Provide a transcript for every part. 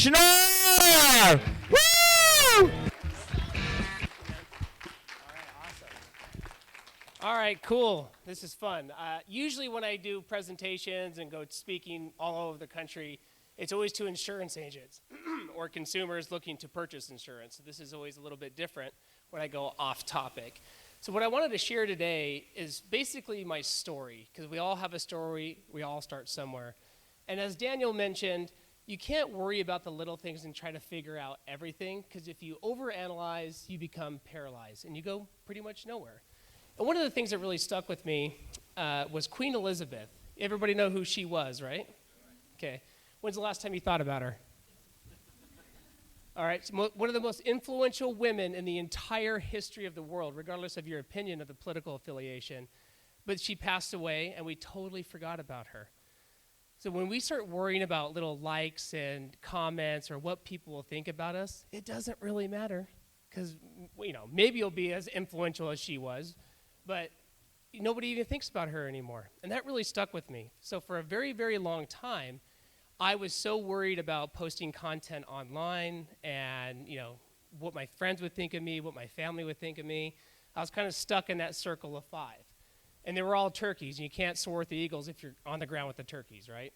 Schnorr! Woo! All right, cool. This is fun. Usually when I do presentations and go speaking all over the country, it's always to insurance agents or consumers looking to purchase insurance. So this is always a little bit different when I go off topic. So what I wanted to share today is basically my story, because we all have a story, we all start somewhere. And as Daniel mentioned, you can't worry about the little things and try to figure out everything, because if you overanalyze, you become paralyzed and you go pretty much nowhere. And one of the things that really stuck with me was Queen Elizabeth. Everybody know who she was, right? Okay. When's the last time you thought about her? All right. So one of the most influential women in the entire history of the world, regardless of your opinion of the political affiliation. But she passed away, and we totally forgot about her. So when we start worrying about little likes and comments or what people will think about us, it doesn't really matter, because maybe you'll be as influential as she was, but nobody even thinks about her anymore. And that really stuck with me. So for a very, very long time, I was so worried about posting content online and, what my friends would think of me, what my family would think of me. I was kind of stuck in that circle of five. And they were all turkeys, and you can't soar with the eagles if you're on the ground with the turkeys, right?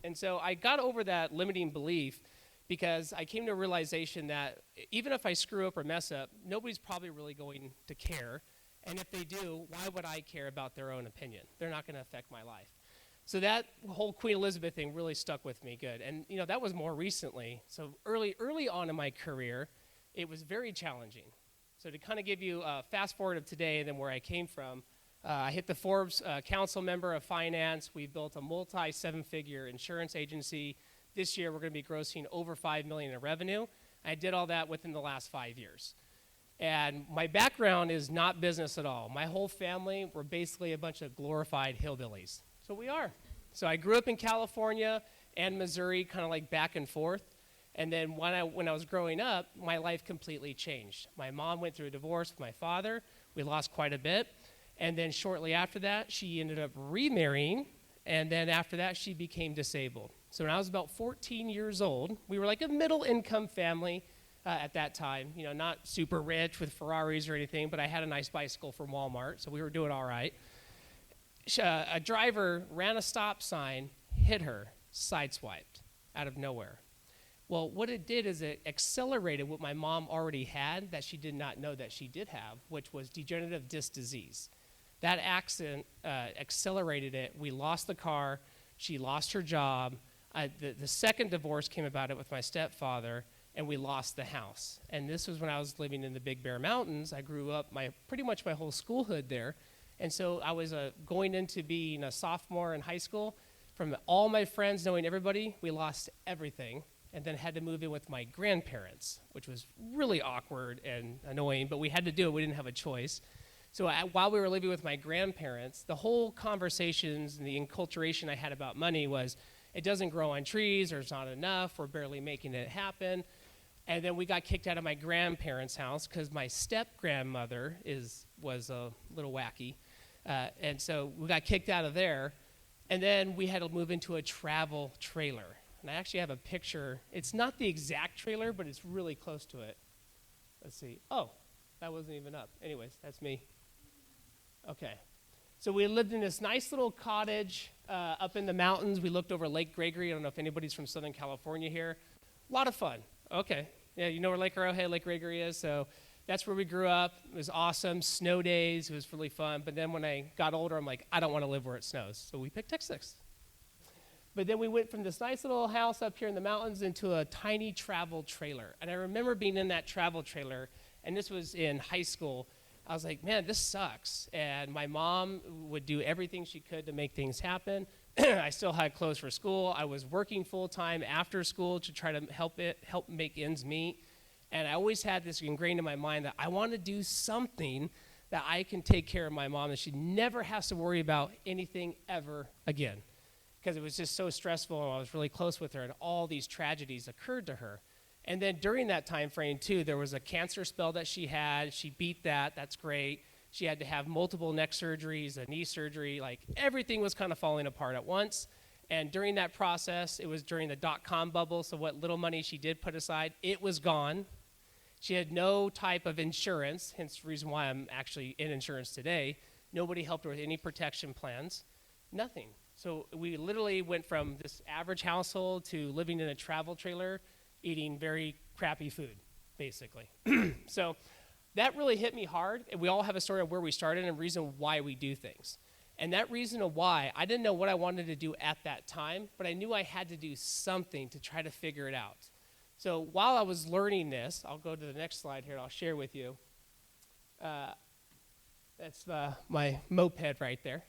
And so I got over that limiting belief because I came to a realization that even if I screw up or mess up, nobody's probably really going to care. And if they do, why would I care about their own opinion? They're not going to affect my life. So that whole Queen Elizabeth thing really stuck with me good. And, that was more recently. So early on in my career, it was very challenging. So to kind of give you a fast forward of today and then where I came from, I hit the Forbes Council member of Finance. We built a multi-seven-figure insurance agency. This year, we're going to be grossing over $5 million in revenue. I did all that within the last 5 years. And my background is not business at all. My whole family were basically a bunch of glorified hillbillies. So we are. So I grew up in California and Missouri, kind of like back and forth. And then when I was growing up, my life completely changed. My mom went through a divorce with my father. We lost quite a bit. And then shortly after that, she ended up remarrying. And then after that, she became disabled. So when I was about 14 years old, we were like a middle-income family. At that time, not super rich with Ferraris or anything, but I had a nice bicycle from Walmart, so we were doing all right. A driver ran a stop sign, hit her, sideswiped out of nowhere. Well, what it did is it accelerated what my mom already had that she did not know that she did have, which was degenerative disc disease. That accident accelerated it. We lost the car. She lost her job. The second divorce came about it with my stepfather, and we lost the house. And this was when I was living in the Big Bear Mountains. I grew up pretty much my whole schoolhood there. And so I was going into being a sophomore in high school. From all my friends, knowing everybody, we lost everything, and then had to move in with my grandparents, which was really awkward and annoying, but we had to do it. We didn't have a choice. So while we were living with my grandparents, the whole conversations and the enculturation I had about money was, it doesn't grow on trees, or it's not enough, we're barely making it happen. And then we got kicked out of my grandparents' house because my step-grandmother was a little wacky. And so we got kicked out of there. And then we had to move into a travel trailer. And I actually have a picture. It's not the exact trailer, but it's really close to it. Let's see. Oh, that wasn't even up. Anyways, that's me. Okay. So we lived in this nice little cottage up in the mountains. We looked over Lake Gregory. I don't know if anybody's from Southern California here. A lot of fun. Okay. Yeah, you know where Lake Arrowhead, Lake Gregory is? So that's where we grew up. It was awesome. Snow days. It was really fun. But then when I got older, I'm like, I don't want to live where it snows. So we picked Texas. But then we went from this nice little house up here in the mountains into a tiny travel trailer. And I remember being in that travel trailer, and this was in high school. I was like, man, this sucks. And my mom would do everything she could to make things happen. I still had clothes for school. I was working full-time after school to try to help make ends meet. And I always had this ingrained in my mind that I want to do something that I can take care of my mom, and she never has to worry about anything ever again. Because it was just so stressful, and I was really close with her, and all these tragedies occurred to her. And then during that time frame, too, there was a cancer spell that she had. She beat that. That's great. She had to have multiple neck surgeries, a knee surgery. Like, everything was kind of falling apart at once. And during that process, it was during the dot-com bubble, so what little money she did put aside, it was gone. She had no type of insurance, hence the reason why I'm actually in insurance today. Nobody helped her with any protection plans, nothing. So we literally went from this average household to living in a travel trailer, eating very crappy food, basically. So that really hit me hard. And we all have a story of where we started and a reason why we do things. And that reason of why, I didn't know what I wanted to do at that time, but I knew I had to do something to try to figure it out. So while I was learning this, I'll go to the next slide here and I'll share with you. That's my moped right there.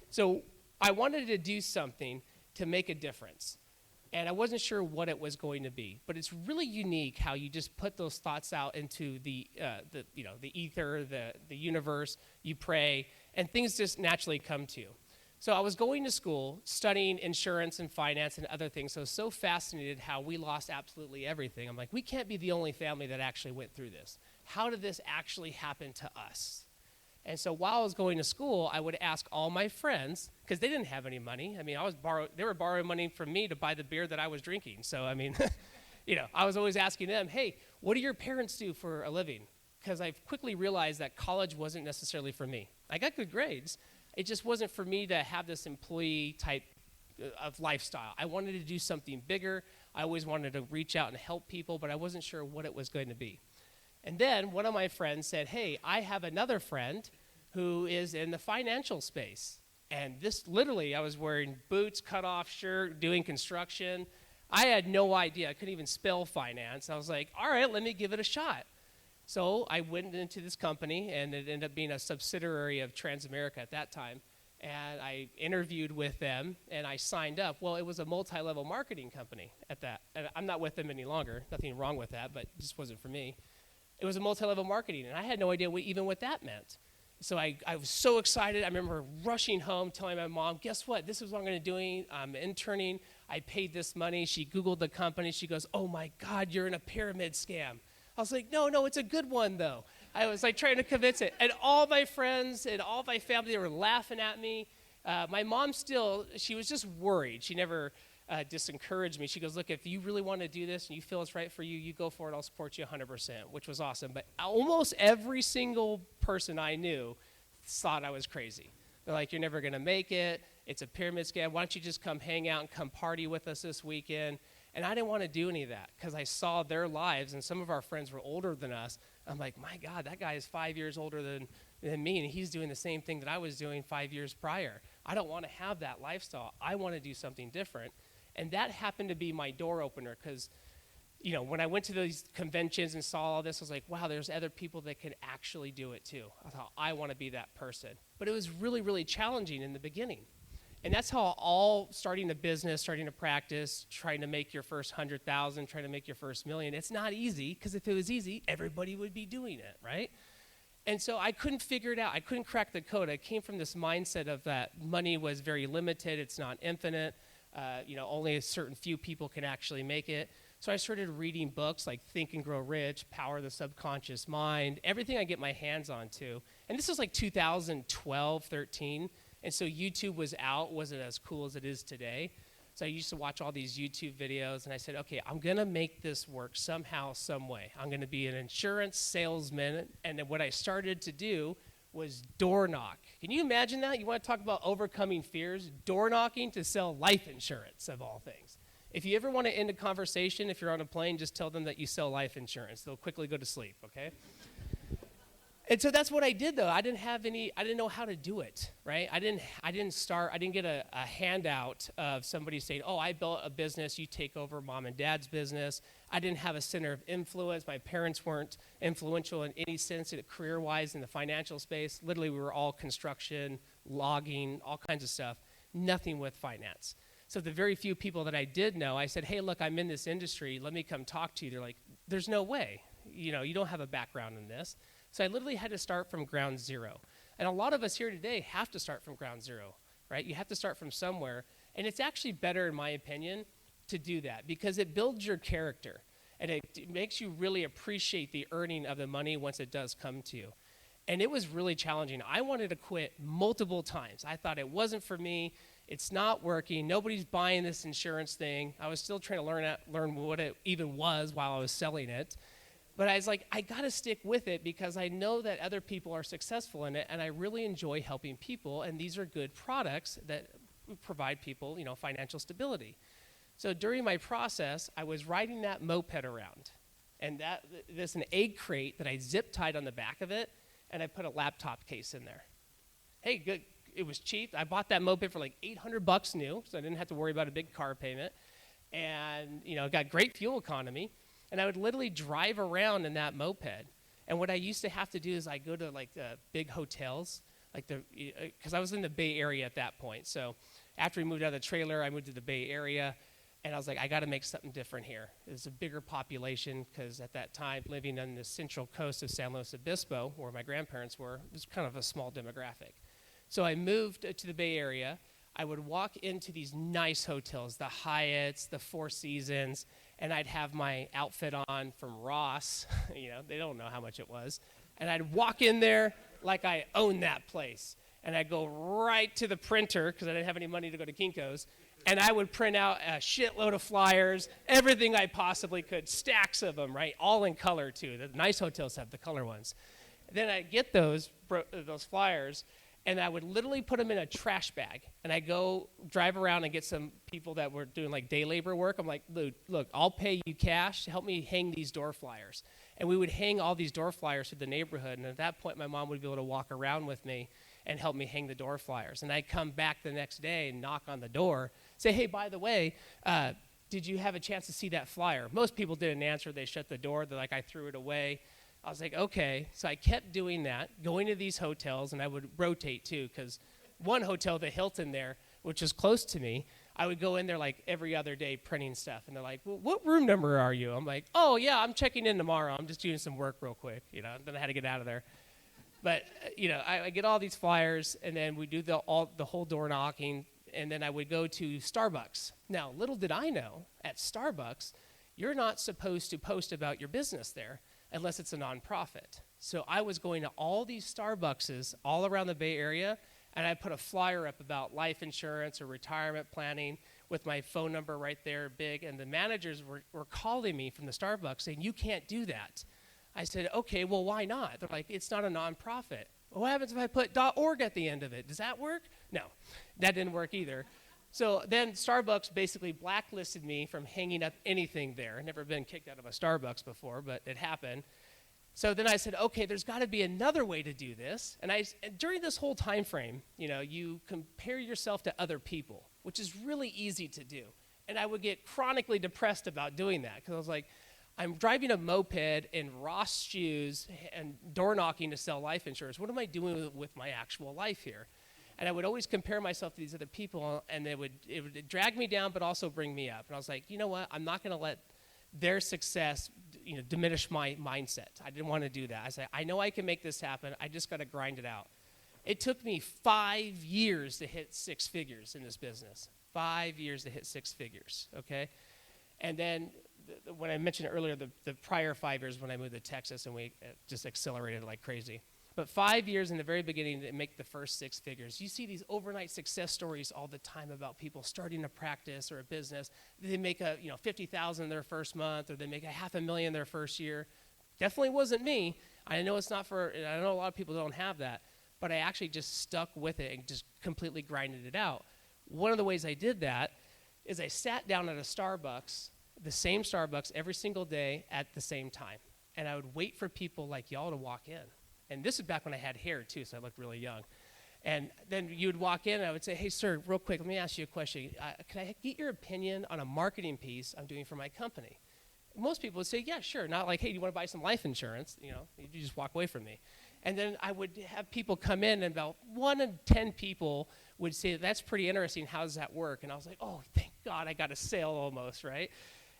So I wanted to do something to make a difference. And I wasn't sure what it was going to be. But it's really unique how you just put those thoughts out into the ether, the universe, you pray, and things just naturally come to you. So I was going to school, studying insurance and finance and other things. So I was so fascinated how we lost absolutely everything. I'm like, we can't be the only family that actually went through this. How did this actually happen to us? And so while I was going to school, I would ask all my friends, because they didn't have any money. I mean, they were borrowing money from me to buy the beer that I was drinking. So, I mean, I was always asking them, hey, what do your parents do for a living? Because I quickly realized that college wasn't necessarily for me. I got good grades. It just wasn't for me to have this employee type of lifestyle. I wanted to do something bigger. I always wanted to reach out and help people, but I wasn't sure what it was going to be. And then one of my friends said, hey, I have another friend who is in the financial space. And this literally, I was wearing boots, cut off shirt, doing construction. I had no idea. I couldn't even spell finance. I was like, all right, let me give it a shot. So I went into this company, and it ended up being a subsidiary of Transamerica at that time. And I interviewed with them, and I signed up. Well, it was a multi-level marketing company at that. And I'm not with them any longer. Nothing wrong with that, but it just wasn't for me. It was a multi-level marketing, and I had no idea what that meant. So I was so excited. I remember rushing home, telling my mom, guess what? This is what I'm going to do. I'm interning. I paid this money. She Googled the company. She goes, oh, my God, you're in a pyramid scam. I was like, no, it's a good one, though. I was like trying to convince it. And all my friends and all my family, they were laughing at me. My mom she was just worried. She never disencouraged me. She goes, look, if you really want to do this and you feel it's right for you, you go for it. I'll support you 100%, which was awesome. But almost every single person I knew thought I was crazy. They're like, you're never going to make it. It's a pyramid scam. Why don't you just come hang out and come party with us this weekend? And I didn't want to do any of that because I saw their lives, and some of our friends were older than us. I'm like, my God, that guy is 5 years older than me, and he's doing the same thing that I was doing 5 years prior. I don't want to have that lifestyle. I want to do something different. And that happened to be my door opener because, when I went to these conventions and saw all this, I was like, wow, there's other people that can actually do it too. I thought, I want to be that person. But it was really, really challenging in the beginning. And that's how all starting a business, starting to practice, trying to make your first 100,000, trying to make your first million, it's not easy because if it was easy, everybody would be doing it, right? And so I couldn't figure it out. I couldn't crack the code. I came from this mindset of that money was very limited. It's not infinite. Only a certain few people can actually make it. So I started reading books like Think and Grow Rich, Power of the Subconscious Mind, everything I get my hands on to. And this was like 2012, 13. And so YouTube wasn't as cool as it is today. So I used to watch all these YouTube videos, and I said, okay, I'm going to make this work somehow, some way. I'm going to be an insurance salesman. And then what I started to do was door knock. Can you imagine that? You want to talk about overcoming fears? Door knocking to sell life insurance, of all things. If you ever want to end a conversation, if you're on a plane, just tell them that you sell life insurance. They'll quickly go to sleep, okay? And so that's what I did, though. I didn't know how to do it, right? I didn't get a handout of somebody saying, oh, I built a business, you take over mom and dad's business. I didn't have a center of influence. My parents weren't influential in any sense, career-wise, in the financial space. Literally, we were all construction, logging, all kinds of stuff. Nothing with finance. So the very few people that I did know, I said, hey, look, I'm in this industry. Let me come talk to you. They're like, there's no way. You don't have a background in this. So I literally had to start from ground zero. And a lot of us here today have to start from ground zero, right? You have to start from somewhere. And it's actually better, in my opinion, to do that because it builds your character. And it makes you really appreciate the earning of the money once it does come to you. And it was really challenging. I wanted to quit multiple times. I thought it wasn't for me. It's not working. Nobody's buying this insurance thing. I was still trying to learn what it even was while I was selling it. But I was like, I got to stick with it because I know that other people are successful in it, and I really enjoy helping people, and these are good products that provide people, financial stability. So during my process, I was riding that moped around, and there's an egg crate that I zip tied on the back of it, and I put a laptop case in there. Hey, good. It was cheap. I bought that moped for like $800 new, so I didn't have to worry about a big car payment. And, it got great fuel economy. And I would literally drive around in that moped. And what I used to have to do is I go to like the big hotels, because I was in the Bay Area at that point. So after we moved out of the trailer, I moved to the Bay Area. And I was like, I got to make something different here. There's a bigger population because at that time, living on the central coast of San Luis Obispo, where my grandparents were, it was kind of a small demographic. So I moved to the Bay Area. I would walk into these nice hotels, the Hyatts, the Four Seasons, and I'd have my outfit on from Ross. They don't know how much it was. And I'd walk in there like I owned that place. And I'd go right to the printer because I didn't have any money to go to Kinko's. And I would print out a shitload of flyers, everything I possibly could, stacks of them, right? All in color, too. The nice hotels have the color ones. Then I'd get those flyers, and I would literally put them in a trash bag. And I'd go drive around and get some people that were doing like day labor work. I'm like, look, I'll pay you cash to help me hang these door flyers. And we would hang all these door flyers through the neighborhood. And at that point, my mom would be able to walk around with me and help me hang the door flyers. And I'd come back the next day and knock on the door, say, hey, by the way, did you have a chance to see that flyer? Most people didn't answer. They shut the door. They're like, I threw it away. I was like, okay. So I kept doing that, going to these hotels, and I would rotate too, because one hotel, the Hilton there, which is close to me, I would go in there like every other day printing stuff. And they're like, well, what room number are you? I'm like, oh, yeah, I'm checking in tomorrow. I'm just doing some work real quick. Then I had to get out of there. But, I get all these flyers, and then we do the whole door knocking, and then I would go to Starbucks. Now, little did I know, at Starbucks, you're not supposed to post about your business there unless it's a nonprofit. So I was going to all these Starbuckses all around the Bay Area, and I put a flyer up about life insurance or retirement planning with my phone number right there, big, and the managers were calling me from the Starbucks saying, you can't do that. I said, okay, well, why not? They're like, it's not a nonprofit. Well, what happens if I put .org at the end of it? Does that work? No, that didn't work either. So then Starbucks basically blacklisted me from hanging up anything there. I'd never been kicked out of a Starbucks before, but it happened. So then I said, okay, there's got to be another way to do this. And during this whole time frame, you compare yourself to other people, which is really easy to do. And I would get chronically depressed about doing that because I was like, I'm driving a moped in Ross shoes and door knocking to sell life insurance. What am I doing with my actual life here? And I would always compare myself to these other people, and it would drag me down but also bring me up. And I was like, you know what? I'm not going to let their success diminish my mindset. I didn't want to do that. I said, I know I can make this happen. I just got to grind it out. It took me 5 years to hit 6 figures in this business. 5 years to hit 6 figures, okay? And then when I mentioned earlier, the prior 5 years when I moved to Texas, and we just accelerated like crazy. But 5 years in the very beginning to make the first 6 figures. You see these overnight success stories all the time about people starting a practice or a business. They make $50,000 their first month, or they make $500,000 their first year. Definitely wasn't me. I know it's not I know a lot of people don't have that, but I actually just stuck with it and just completely grinded it out. One of the ways I did that is I sat down at a Starbucks, the same Starbucks every single day at the same time. And I would wait for people like y'all to walk in. And this is back when I had hair, too, so I looked really young. And then you would walk in, and I would say, hey, sir, real quick, let me ask you a question. Can I get your opinion on a marketing piece I'm doing for my company? Most people would say, yeah, sure. Not like, hey, do you want to buy some life insurance? You just walk away from me. And then I would have people come in, and about 1 in 10 people would say, that's pretty interesting. How does that work? And I was like, oh, thank God I got a sale almost, right?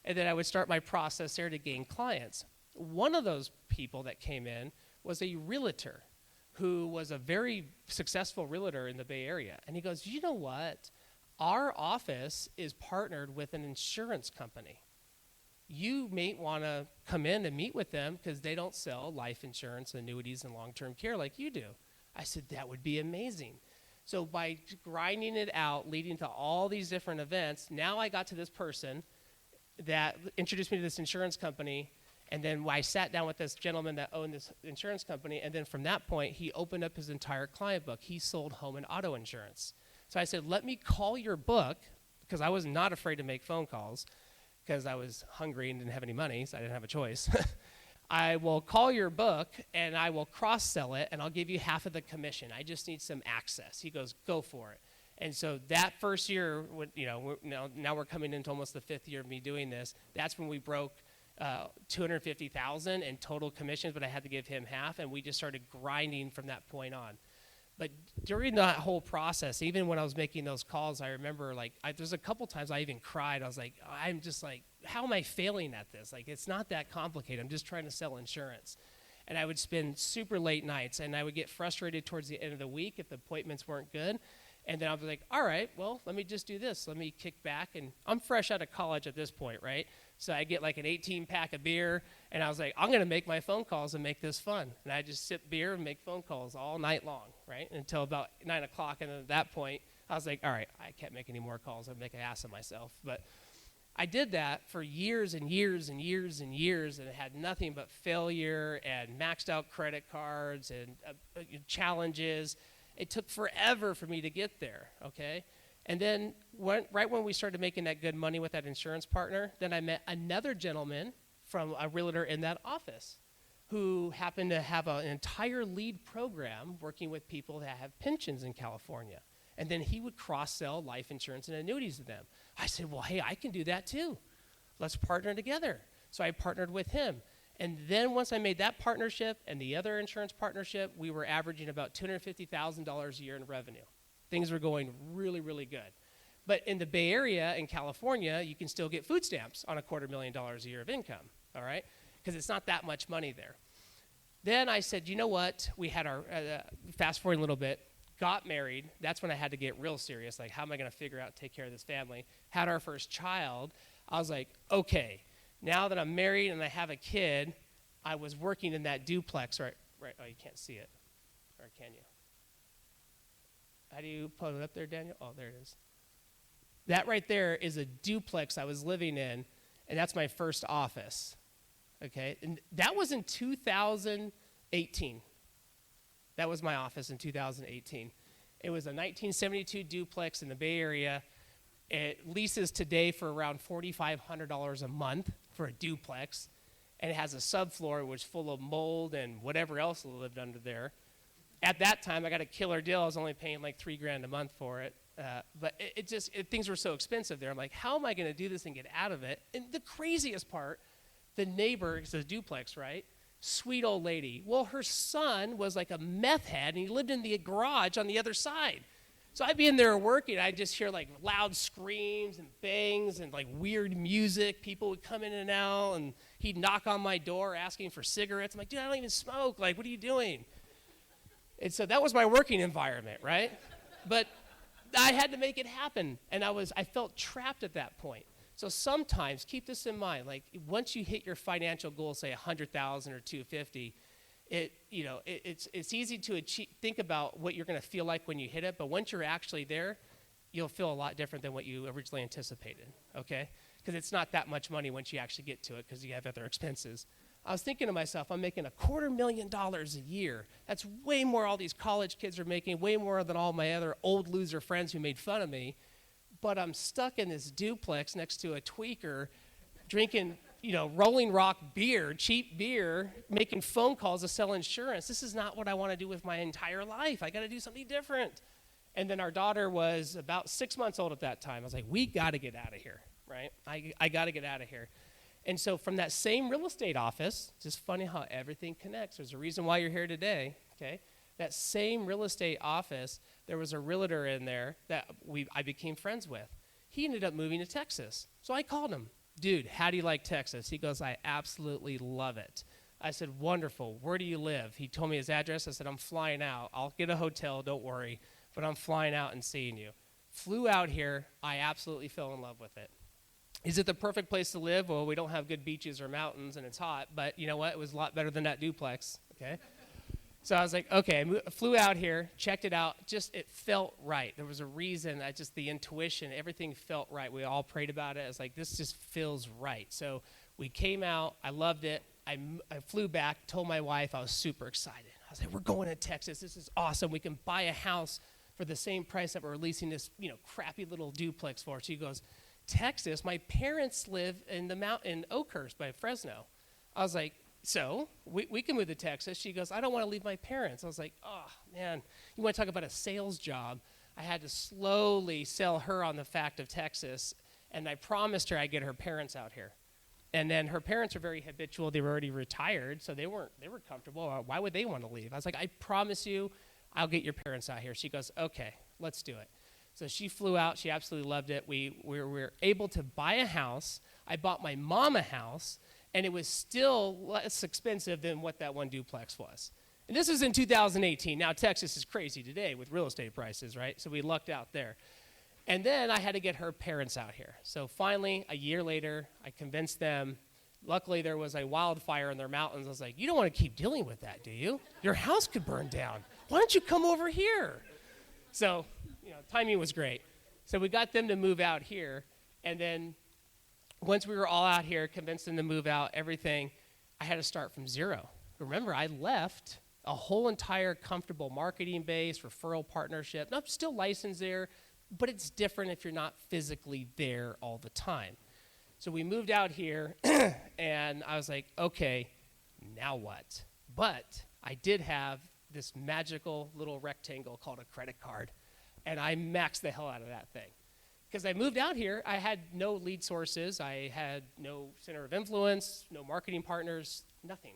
And then I would start my process there to gain clients. One of those people that came in was a realtor who was a very successful realtor in the Bay Area. And he goes, you know what? Our office is partnered with an insurance company. You may want to come in and meet with them because they don't sell life insurance, annuities, and long-term care like you do. I said, that would be amazing. So by grinding it out, leading to all these different events, now I got to this person that introduced me to this insurance company. And then I sat down with this gentleman that owned this insurance company. And then from that point, he opened up his entire client book. He sold home and auto insurance. So I said, let me call your book, because I was not afraid to make phone calls because I was hungry and didn't have any money, so I didn't have a choice. I will call your book, and I will cross-sell it, and I'll give you half of the commission. I just need some access. He goes, go for it. And so that first year, now we're coming into almost the 5th year of me doing this. That's when we broke $250,000 in total commissions, but I had to give him half, and we just started grinding from that point on. But during that whole process, even when I was making those calls, I remember there's a couple times I even cried. I was like, I'm just like, how am I failing at this? Like, it's not that complicated. I'm just trying to sell insurance. And I would spend super late nights, and I would get frustrated towards the end of the week if the appointments weren't good. And then I was like, all right, well, let me just do this. Let me kick back. And I'm fresh out of college at this point, right? So I get like an 18-pack of beer, and I was like, I'm going to make my phone calls and make this fun. And I just sip beer and make phone calls all night long, right, until about 9 o'clock. And then at that point, I was like, all right, I can't make any more calls. I'll make an ass of myself. But I did that for years and years and years and years, and it had nothing but failure and maxed out credit cards and challenges. It took forever for me to get there, okay? And then right when we started making that good money with that insurance partner, then I met another gentleman from a realtor in that office who happened to have an entire lead program working with people that have pensions in California. And then he would cross-sell life insurance and annuities to them. I said, well, hey, I can do that too. Let's partner together. So I partnered with him. And then once I made that partnership and the other insurance partnership, we were averaging about $250,000 a year in revenue. Things were going really, really good. But in the Bay Area in California, you can still get food stamps on $250,000 a year of income, all right? Because it's not that much money there. Then I said, you know what? We had our, fast forward a little bit, got married. That's when I had to get real serious. Like, how am I going to figure out, take care of this family? Had our first child. I was like, okay, now that I'm married and I have a kid, I was working in that duplex, right? Oh, you can't see it, or can you? How do you put it up there, Daniel? Oh, there it is. That right there is a duplex I was living in, and that's my first office, okay? And that was in 2018. That was my office in 2018. It was a 1972 duplex in the Bay Area. It leases today for around $4,500 a month for a duplex, and it has a subfloor which is full of mold and whatever else lived under there. At that time, I got a killer deal. I was only paying like $3,000 a month for it. But things were so expensive there. I'm like, how am I going to do this and get out of it? And the craziest part, the neighbor, it's a duplex, right? Sweet old lady. Well, her son was like a meth head, and he lived in the garage on the other side. So I'd be in there working. I'd just hear like loud screams and bangs and like weird music. People would come in and out, and he'd knock on my door asking for cigarettes. I'm like, dude, I don't even smoke. Like, what are you doing? And so that was my working environment, right? But I had to make it happen, and I felt trapped at that point. So sometimes, keep this in mind, like once you hit your financial goal, say 100,000 or 250, it's easy to think about what you're going to feel like when you hit it, but once you're actually there, you'll feel a lot different than what you originally anticipated, okay? Because it's not that much money once you actually get to it because you have other expenses. I was thinking to myself, I'm making $250,000 a year. That's way more all these college kids are making, way more than all my other old loser friends who made fun of me. But I'm stuck in this duplex next to a tweaker, drinking, Rolling Rock beer, cheap beer, making phone calls to sell insurance. This is not what I want to do with my entire life. I got to do something different. And then our daughter was about 6 months old at that time. I was like, we got to get out of here, right? I got to get out of here. And so from that same real estate office, just funny how everything connects. There's a reason why you're here today, okay? That same real estate office, there was a realtor in there that I became friends with. He ended up moving to Texas. So I called him. Dude, how do you like Texas? He goes, I absolutely love it. I said, wonderful. Where do you live? He told me his address. I said, I'm flying out. I'll get a hotel, don't worry. But I'm flying out and seeing you. Flew out here. I absolutely fell in love with it. Is it the perfect place to live? Well, we don't have good beaches or mountains, and it's hot. But you know what? It was a lot better than that duplex, okay? So I was like, okay, flew out here, checked it out. Just, it felt right. There was a reason, the intuition, everything felt right. We all prayed about it. I was like, this just feels right. So we came out. I loved it. I flew back, told my wife I was super excited. I was like, we're going to Texas. This is awesome. We can buy a house for the same price that we're leasing this, crappy little duplex for. She goes, Texas? My parents live in the mountain in Oakhurst by Fresno. I was like, so we can move to Texas. She goes, I don't want to leave my parents. I was like, oh, man, you want to talk about a sales job? I had to slowly sell her on the fact of Texas, and I promised her I'd get her parents out here. And then her parents are very habitual. They were already retired, so they were comfortable. Why would they want to leave? I was like, I promise you I'll get your parents out here. She goes, okay, let's do it. So she flew out. She absolutely loved it. We were able to buy a house. I bought my mom a house, and it was still less expensive than what that one duplex was. And this was in 2018. Now, Texas is crazy today with real estate prices, right? So we lucked out there. And then I had to get her parents out here. So finally, a year later, I convinced them. Luckily, there was a wildfire in their mountains. I was like, you don't want to keep dealing with that, do you? Your house could burn down. Why don't you come over here? So, timing was great. So we got them to move out here, and then once we were all out here, convinced them to move out, everything, I had to start from zero. Remember, I left a whole entire comfortable marketing base, referral partnership. I'm still licensed there, but it's different if you're not physically there all the time. So we moved out here, and I was like, okay, now what? But I did have this magical little rectangle called a credit card, and I maxed the hell out of that thing. Because I moved out here, I had no lead sources, I had no center of influence, no marketing partners, nothing.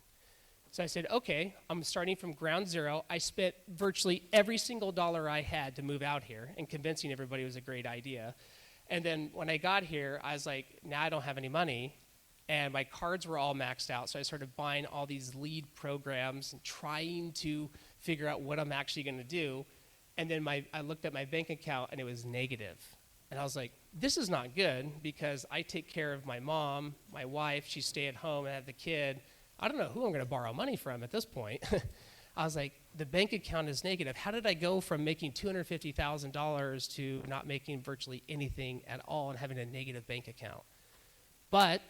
So I said, okay, I'm starting from ground zero. I spent virtually every single dollar I had to move out here and convincing everybody it was a great idea. And then when I got here, I was like, now I don't have any money, and my cards were all maxed out, so I started buying all these lead programs and trying to figure out what I'm actually going to do. And then I looked at my bank account, and it was negative. And I was like, this is not good, because I take care of my mom, my wife, she stay at home, and I have the kid. I don't know who I'm going to borrow money from at this point. I was like, the bank account is negative. How did I go from making $250,000 to not making virtually anything at all and having a negative bank account? But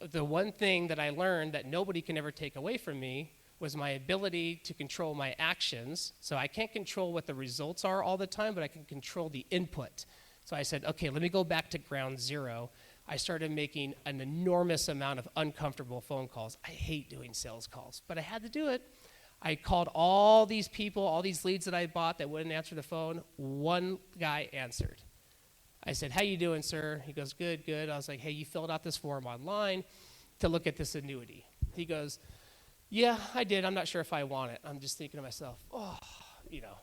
the one thing that I learned that nobody can ever take away from me was my ability to control my actions. So I can't control what the results are all the time, but I can control the input. So I said, okay, let me go back to ground zero. I started making an enormous amount of uncomfortable phone calls. I hate doing sales calls, but I had to do it. I called all these people, all these leads that I bought that wouldn't answer the phone. One guy answered. I said, how you doing, sir? He goes, good, good. I was like, hey, you filled out this form online to look at this annuity. He goes, yeah, I did. I'm not sure if I want it. I'm just thinking to myself, oh,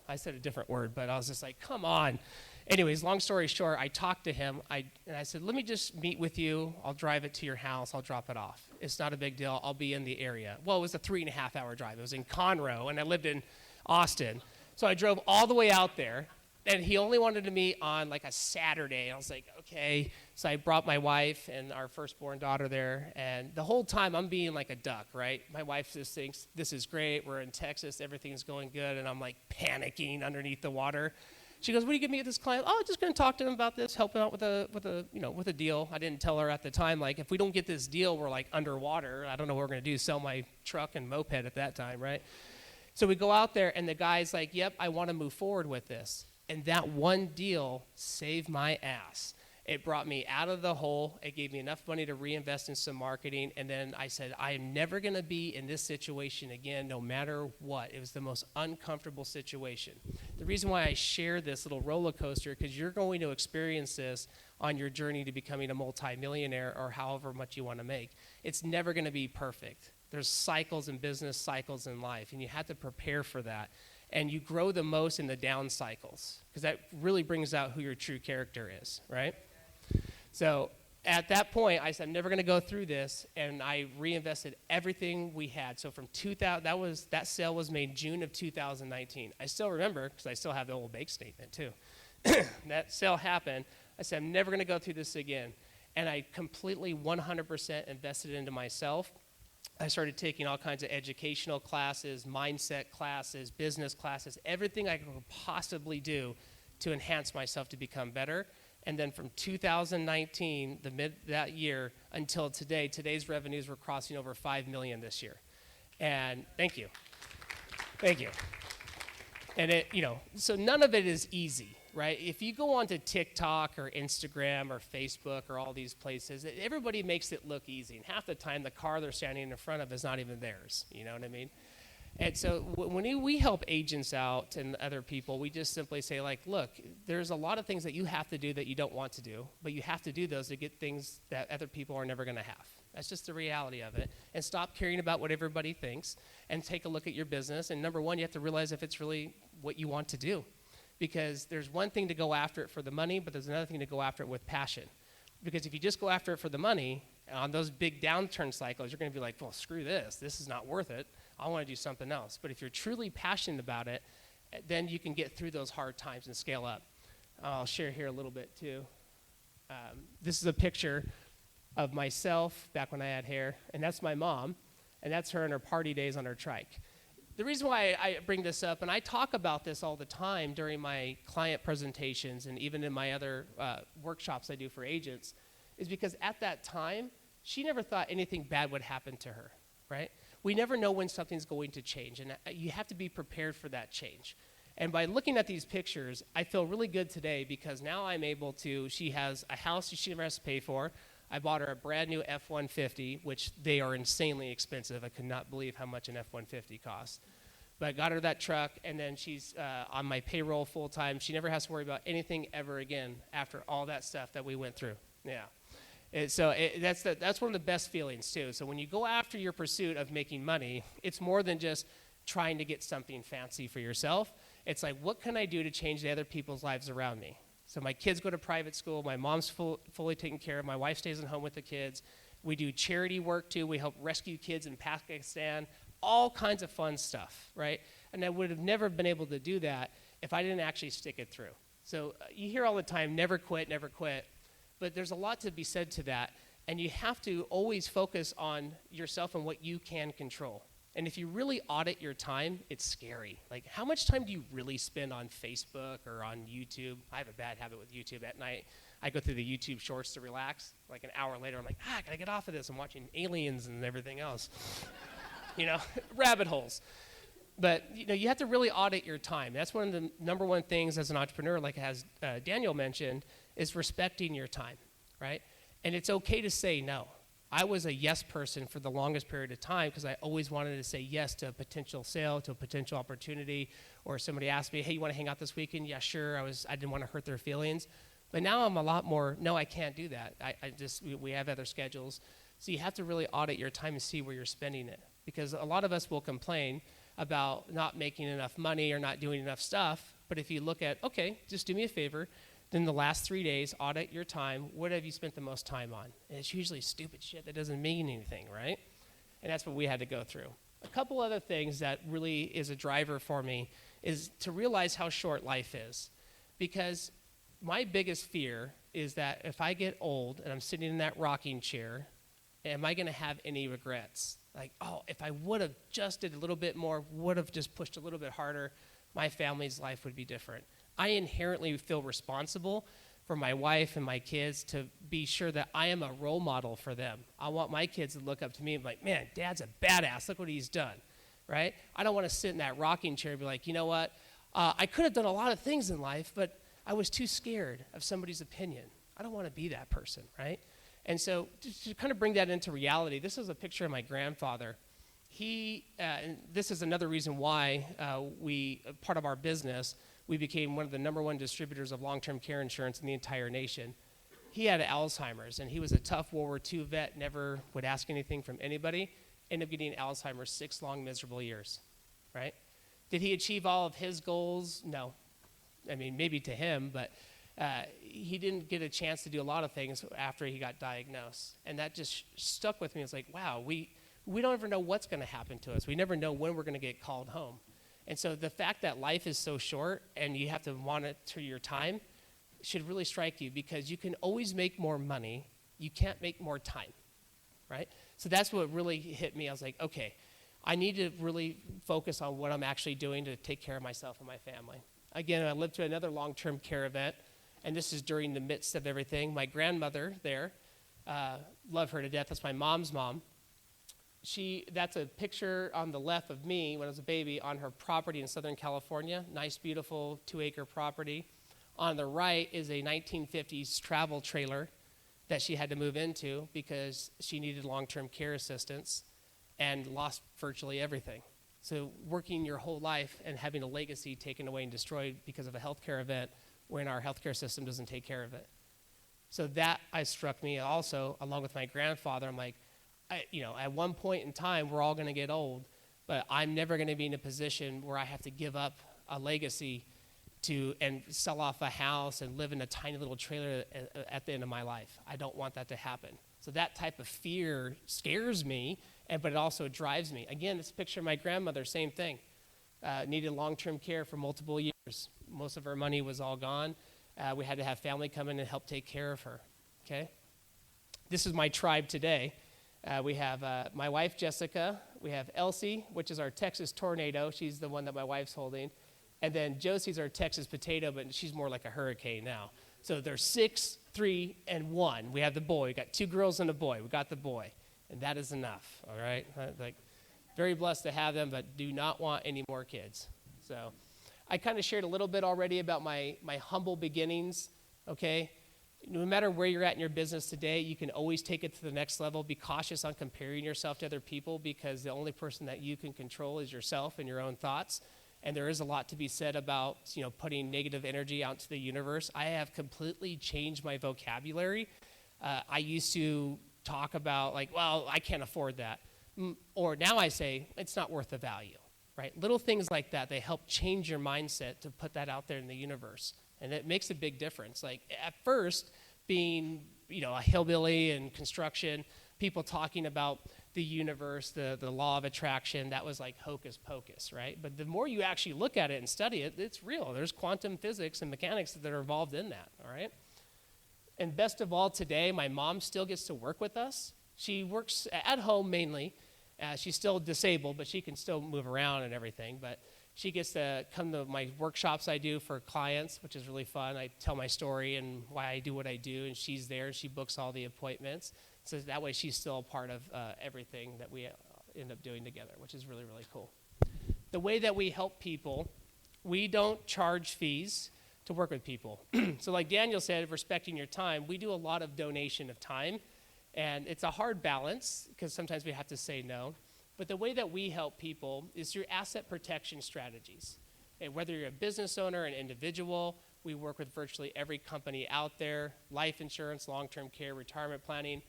I said a different word, but I was just like, come on. Anyways, long story short, I talked to him, and I said, let me just meet with you. I'll drive it to your house. I'll drop it off. It's not a big deal. I'll be in the area. Well, it was a 3.5-hour drive. It was in Conroe, and I lived in Austin. So I drove all the way out there, and he only wanted to meet on like a Saturday. I was like, okay. So I brought my wife and our firstborn daughter there, and the whole time I'm being like a duck, right? My wife just thinks, this is great. We're in Texas. Everything's going good, and I'm like panicking underneath the water. She goes, what are you going to meet with this client? Oh, just going to talk to him about this, help him out with a deal. I didn't tell her at the time, like, if we don't get this deal, we're like underwater. I don't know what we're going to do, sell my truck and moped at that time, right? So we go out there, and the guy's like, yep, I want to move forward with this. And that one deal saved my ass. It brought me out of the hole. It gave me enough money to reinvest in some marketing. And then I said, I am never going to be in this situation again, no matter what. It was the most uncomfortable situation. The reason why I share this little roller coaster, because you're going to experience this on your journey to becoming a multimillionaire or however much you want to make. It's never going to be perfect. There's cycles in business, cycles in life, and you have to prepare for that. And you grow the most in the down cycles, because that really brings out who your true character is, right? So at that point, I said, I'm never going to go through this, and I reinvested everything we had. So from 2000, that sale was made June of 2019. I still remember, because I still have the old bank statement too. That sale happened. I said, I'm never going to go through this again. And I completely 100% invested into myself. I started taking all kinds of educational classes, mindset classes, business classes, everything I could possibly do to enhance myself to become better. And then from 2019, that year, until today, today's revenues were crossing over 5 million this year. And thank you. Thank you. And so none of it is easy, right? If you go onto TikTok or Instagram or Facebook or all these places, everybody makes it look easy. And half the time, the car they're standing in front of is not even theirs. You know what I mean? And so when we help agents out and other people, we just simply say, like, look, there's a lot of things that you have to do that you don't want to do, but you have to do those to get things that other people are never going to have. That's just the reality of it. And stop caring about what everybody thinks and take a look at your business. And number one, you have to realize if it's really what you want to do. Because there's one thing to go after it for the money, but there's another thing to go after it with passion. Because if you just go after it for the money, on those big downturn cycles, you're going to be like, well, screw this. This is not worth it. I want to do something else. But if you're truly passionate about it, then you can get through those hard times and scale up. I'll share here a little bit, too. This is a picture of myself back when I had hair, and that's my mom, and that's her in her party days on her trike. The reason why I bring this up, and I talk about this all the time during my client presentations and even in my other workshops I do for agents, is because at that time, she never thought anything bad would happen to her, right? We never know when something's going to change, and you have to be prepared for that change. And by looking at these pictures, I feel really good today because now I'm able to, she has a house she never has to pay for. I bought her a brand new F-150, which they are insanely expensive. I could not believe how much an F-150 costs. But I got her that truck, and then she's on my payroll full time. She never has to worry about anything ever again after all that stuff that we went through. Yeah. And so that's one of the best feelings, too. So when you go after your pursuit of making money, it's more than just trying to get something fancy for yourself. It's like, what can I do to change the other people's lives around me? So my kids go to private school. My mom's fully taken care of. My wife stays at home with the kids. We do charity work, too. We help rescue kids in Pakistan, all kinds of fun stuff, right? And I would have never been able to do that if I didn't actually stick it through. So you hear all the time, never quit, never quit. But there's a lot to be said to that. And you have to always focus on yourself and what you can control. And if you really audit your time, it's scary. Like, how much time do you really spend on Facebook or on YouTube? I have a bad habit with YouTube at night. I go through the YouTube shorts to relax. Like an hour later, I'm like, I gotta get off of this. I'm watching aliens and everything else. Rabbit holes. But, you have to really audit your time. That's one of the number one things as an entrepreneur, like as Daniel mentioned, is respecting your time, right? And it's okay to say no. I was a yes person for the longest period of time because I always wanted to say yes to a potential sale, to a potential opportunity, or somebody asked me, hey, you want to hang out this weekend? Yeah, sure. I didn't want to hurt their feelings. But now I'm a lot more, no, I can't do that. We have other schedules. So you have to really audit your time and see where you're spending it. Because a lot of us will complain about not making enough money or not doing enough stuff. But if you look at, okay, just do me a favor, then the last 3 days, audit your time. What have you spent the most time on? And it's usually stupid shit that doesn't mean anything, right? And that's what we had to go through. A couple other things that really is a driver for me is to realize how short life is. Because my biggest fear is that if I get old and I'm sitting in that rocking chair, am I going to have any regrets? Like, oh, if I would have just did a little bit more, would have just pushed a little bit harder, my family's life would be different. I inherently feel responsible for my wife and my kids to be sure that I am a role model for them. I want my kids to look up to me and be like, man, Dad's a badass. Look what he's done, right? I don't want to sit in that rocking chair and be like, you know what? I could have done a lot of things in life, but I was too scared of somebody's opinion. I don't want to be that person, right? And so to kind of bring that into reality, this is a picture of my grandfather. And this is another reason why part of our business, we became one of the number one distributors of long-term care insurance in the entire nation. He had Alzheimer's, and he was a tough World War II vet, never would ask anything from anybody, ended up getting Alzheimer's 6 long, miserable years, right? Did he achieve all of his goals? No. I mean, maybe to him, but he didn't get a chance to do a lot of things after he got diagnosed. And that just stuck with me. It's like, wow, we don't ever know what's going to happen to us. We never know when we're going to get called home. And so the fact that life is so short and you have to monitor your time should really strike you because you can always make more money. You can't make more time. right? So that's what really hit me. I was like, okay, I need to really focus on what I'm actually doing to take care of myself and my family. Again, I lived through another long-term care event, and this is during the midst of everything. My grandmother there, love her to death. That's my mom's mom. That's a picture on the left of me when I was a baby on her property in Southern California. Nice, beautiful 2-acre property. On the right is a 1950s travel trailer that she had to move into because she needed long-term care assistance and lost virtually everything. So working your whole life and having a legacy taken away and destroyed because of a healthcare event when our healthcare system doesn't take care of it. So that struck me also, along with my grandfather. I'm like, at one point in time, we're all going to get old, but I'm never going to be in a position where I have to give up a legacy and sell off a house and live in a tiny little trailer at the end of my life. I don't want that to happen. So that type of fear scares me, but it also drives me. Again, this picture of my grandmother, same thing. Needed long-term care for multiple years. Most of her money was all gone. We had to have family come in and help take care of her, okay? This is my tribe today. We have my wife, Jessica. We have Elsie, which is our Texas tornado. She's the one that my wife's holding. And then Josie's our Texas potato, but she's more like a hurricane now. So there's 6, 3, and 1. We have the boy. We got 2 girls and a boy. We got the boy. And that is enough, all right? Like, very blessed to have them, but do not want any more kids. So I kind of shared a little bit already about my humble beginnings, okay? No matter where you're at in your business today, you can always take it to the next level. Be cautious on comparing yourself to other people because the only person that you can control is yourself and your own thoughts. And there is a lot to be said about, putting negative energy out to the universe. I have completely changed my vocabulary. I used to talk about I can't afford that. Or now I say, it's not worth the value, right? Little things like that, they help change your mindset to put that out there in the universe. And it makes a big difference. Like at first, being, a hillbilly in construction, people talking about the universe, the law of attraction, that was like hocus pocus, right? But the more you actually look at it and study it, it's real. There's quantum physics and mechanics that are involved in that, all right? And best of all today, my mom still gets to work with us. She works at home mainly. She's still disabled, but she can still move around and everything. But she gets to come to my workshops I do for clients, which is really fun. I tell my story and why I do what I do, and she's there, and she books all the appointments. So that way she's still a part of everything that we end up doing together, which is really, really cool. The way that we help people, we don't charge fees to work with people. So like Daniel said, respecting your time, we do a lot of donation of time. And it's a hard balance because sometimes we have to say no. But the way that we help people is through asset protection strategies. And whether you're a business owner, an individual, we work with virtually every company out there, life insurance, long-term care, retirement planning.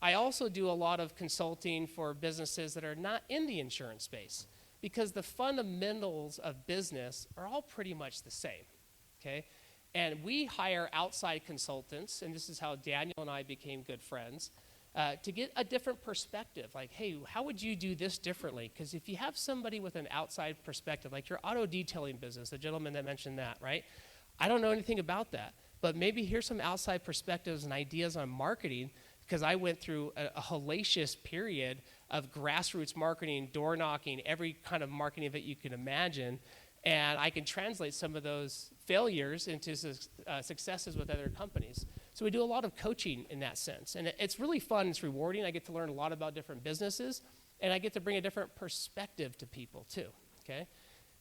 I also do a lot of consulting for businesses that are not in the insurance space because the fundamentals of business are all pretty much the same, okay? And we hire outside consultants, and this is how Daniel and I became good friends, to get a different perspective. Like, hey, how would you do this differently? Because if you have somebody with an outside perspective, like your auto detailing business, the gentleman that mentioned that, right? I don't know anything about that, but maybe here's some outside perspectives and ideas on marketing because I went through a hellacious period of grassroots marketing, door knocking, every kind of marketing that you can imagine, and I can translate some of those failures into successes with other companies. So we do a lot of coaching in that sense. And it's really fun. It's rewarding. I get to learn a lot about different businesses. And I get to bring a different perspective to people, too. Okay?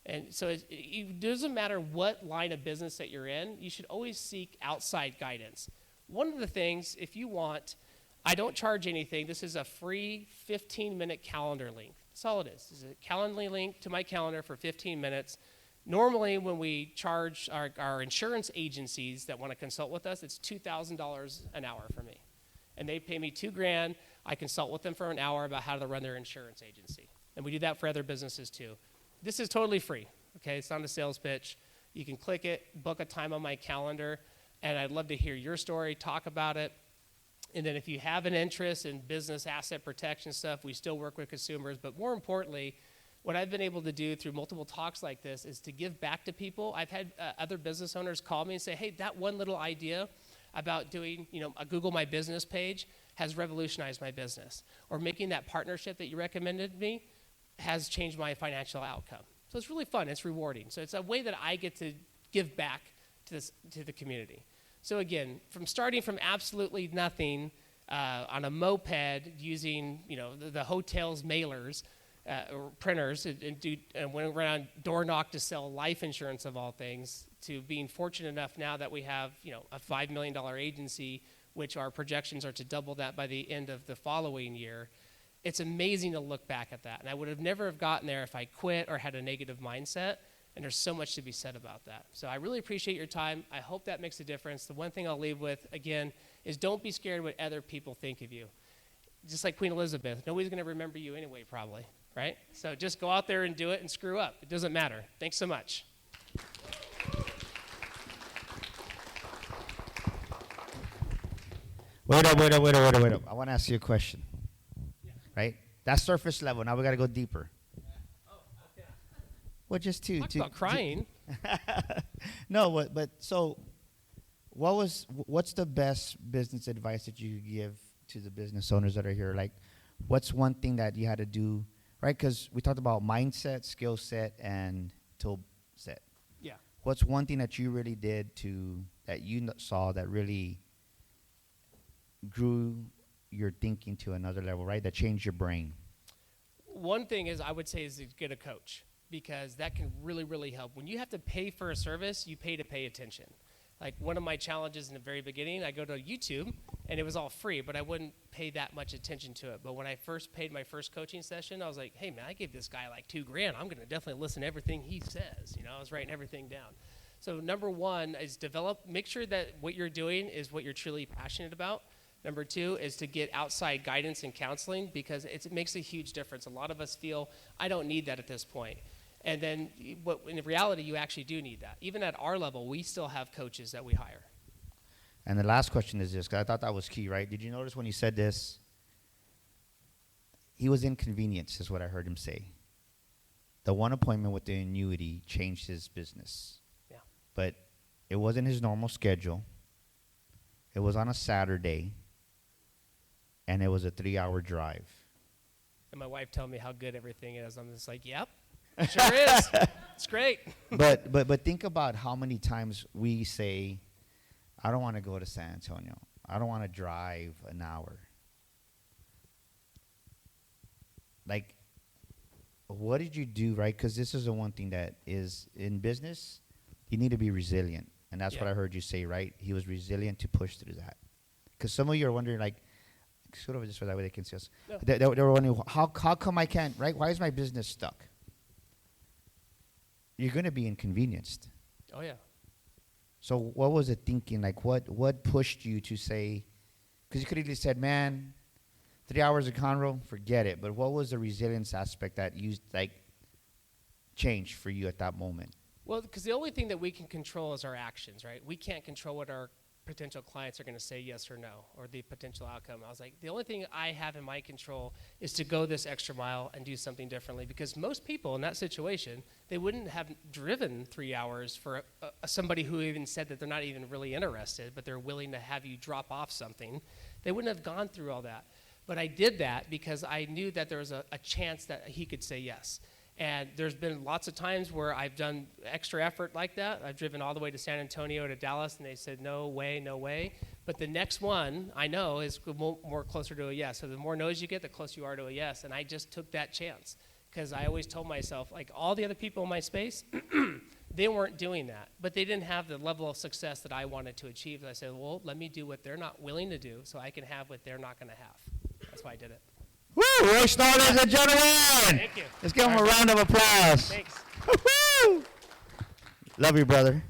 And so it doesn't matter what line of business that you're in. You should always seek outside guidance. One of the things, if you want, I don't charge anything. This is a free 15-minute calendar link. That's all it is. It's a calendar link to my calendar for 15 minutes. Normally, when we charge our insurance agencies that want to consult with us, it's $2,000 an hour for me. And they pay me $2,000. I consult with them for an hour about how to run their insurance agency. And we do that for other businesses too. This is totally free, okay? It's not a sales pitch. You can click it, book a time on my calendar, and I'd love to hear your story, talk about it. And then if you have an interest in business asset protection stuff, we still work with consumers. But more importantly, what I've been able to do through multiple talks like this is to give back to people. I've had other business owners call me and say, hey, that one little idea about doing, a Google My Business page has revolutionized my business. Or making that partnership that you recommended me has changed my financial outcome. So it's really fun, it's rewarding. So it's a way that I get to give back to the community. So again, starting from absolutely nothing on a moped using the hotel's mailers, or printers, and went around door knock to sell life insurance of all things, to being fortunate enough now that we have a $5 million agency, which our projections are to double that by the end of the following year. It's amazing to look back at that. And I would have never have gotten there if I quit or had a negative mindset. And there's so much to be said about that. So I really appreciate your time. I hope that makes a difference. The one thing I'll leave with, again, is don't be scared what other people think of you. Just like Queen Elizabeth, nobody's going to remember you anyway, probably, right? So just go out there and do it and screw up. It doesn't matter. Thanks so much. Wait up. I want to ask you a question. Yeah. Right? That's surface level. Now we got to go deeper. Okay. Well, just to about crying. No, but so what's the best business advice that you give to the business owners that are here? Like, what's one thing that you had to do, right? Because we talked about mindset, skill set, and tool set. Yeah. What's one thing that you really did that you saw that really grew your thinking to another level, right? That changed your brain? One thing is I would say is to get a coach, because that can really, really help. When you have to pay for a service, you pay to pay attention. Like one of my challenges in the very beginning, I go to YouTube and it was all free, but I wouldn't pay that much attention to it. But when I first paid my first coaching session, I was like, hey man, I gave this guy like $2,000. I'm gonna definitely listen to everything he says. I was writing everything down. So number one is make sure that what you're doing is what you're truly passionate about. Number two is to get outside guidance and counseling, because it makes a huge difference. A lot of us feel, I don't need that at this point. And then in reality, you actually do need that. Even at our level, we still have coaches that we hire. And the last question is this, because I thought that was key, right? Did you notice when he said this? He was inconvenienced, is what I heard him say. The one appointment with the annuity changed his business. Yeah. But it wasn't his normal schedule. It was on a Saturday. And it was a 3-hour drive. And my wife told me how good everything is. I'm just like, yep, sure is. It's great. But think about how many times we say, I don't want to go to San Antonio. I don't want to drive an hour. Like, what did you do, right? Because this is the one thing that is in business, you need to be resilient. And that's what I heard you say, right? He was resilient to push through that. Because some of you are wondering, like, sort of just so that way they can see us. No. They were wondering, how come I can't, right? Why is my business stuck? You're going to be inconvenienced. Oh, yeah. So what was it thinking? Like, what pushed you to say, because you could have easily said, man, 3 hours of Conroe, forget it. But what was the resilience aspect that you, changed for you at that moment? Well, because the only thing that we can control is our actions, right? We can't control what our potential clients are going to say yes or no, or the potential outcome. I was like, the only thing I have in my control is to go this extra mile and do something differently, because most people in that situation, they wouldn't have driven 3 hours for somebody who even said that they're not even really interested, but they're willing to have you drop off something. They wouldn't have gone through all that. But I did that because I knew that there was a chance that he could say yes. And there's been lots of times where I've done extra effort like that. I've driven all the way to San Antonio to Dallas, and they said, no way, no way. But the next one, I know, is more closer to a yes. So the more no's you get, the closer you are to a yes. And I just took that chance, because I always told myself, like, all the other people in my space, they weren't doing that. But they didn't have the level of success that I wanted to achieve. So I said, well, let me do what they're not willing to do so I can have what they're not going to have. That's why I did it. Woo! Roy Starr, ladies and gentlemen. Thank you. Let's give him a round of applause. Thanks. Woo-hoo! Love you, brother.